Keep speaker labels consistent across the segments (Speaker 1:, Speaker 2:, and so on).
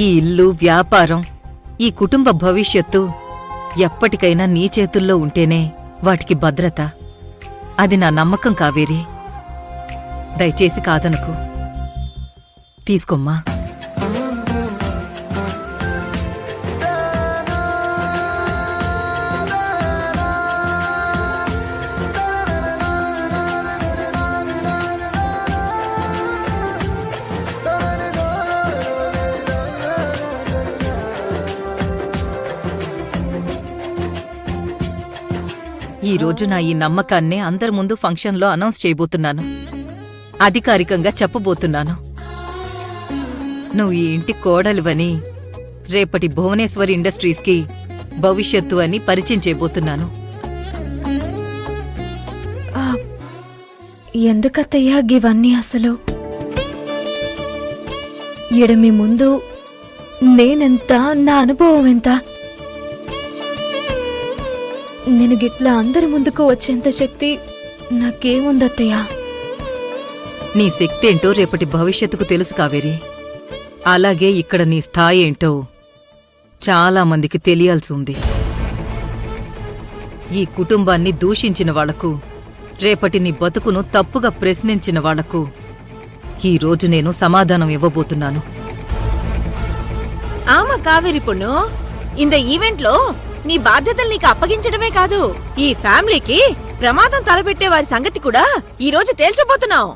Speaker 1: ఈ ఇల్లు, వ్యాపారం, ఈ కుటుంబ భవిష్యత్తు ఎప్పటికైనా నీ చేతుల్లో ఉంటేనే వాటికి భద్రత. అది నా నమ్మకం కావేరి. దయచేసి కాదనకు. తీసుకోమ్మా. ఈ రోజు నా ఈ నమ్మకాన్నే అందరి ముందు ఫంక్షన్లో అనౌన్స్ చేయబోతున్నాను. అధికారికంగా చెప్పబోతున్నాను. నువ్వు ఈ ఇంటి కోడలివని, రేపటి భువనేశ్వరి ఇండస్ట్రీస్కి భవిష్యత్తు అని పరిచయం చేయబోతున్నాను.
Speaker 2: ఎందుకత్తయ్యా గివన్నీ అసలు? ఈడ మీ ముందు నేనెంత, నా అనుభవం ఎంత? నేను గిట్లా అందరి ముందుకు వచ్చేంత శక్తి నాకేముందత్తయ్యా?
Speaker 1: నీ శక్తి ఏంటో రేపటి భవిష్యత్తుకు తెలుసు కావేరి. అలాగే ఇక్కడ నీ స్థాయి ఏంటో చాలా మందికి తెలియాల్సి ఉంది. ఈ కుటుంబాన్ని దూషించిన వాళ్లకు, రేపటి నీ బతుకును తప్పుగా ప్రశ్నించిన వాళ్లకు ఈరోజు నేను సమాధానం ఇవ్వబోతున్నాను.
Speaker 3: ఆమా కావేరి పొన్ను, இந்த ఈవెంట్లో నీ బాధ్యతలు నీకు అప్పగించడమే కాదు, ఈ ఫ్యామిలీకి ప్రమాదం తలపెట్టే వారి సంగతి కూడా ఈ రోజు తేల్చబోతున్నావు.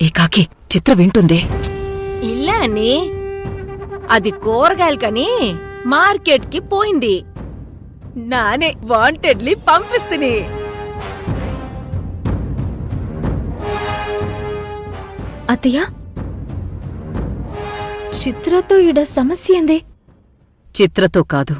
Speaker 1: ఏ కాకి, చిత్ర వింటుందే.
Speaker 3: ఇల్లా అని అది కూరగాయలకని మార్కెట్ కి పోయింది. నానే వాంటెడ్లీ పంపిస్తుని.
Speaker 2: అత్తయ్యా, చిత్రతో ఈడ సమస్య ఏంది?
Speaker 1: చిత్రతో కాదు,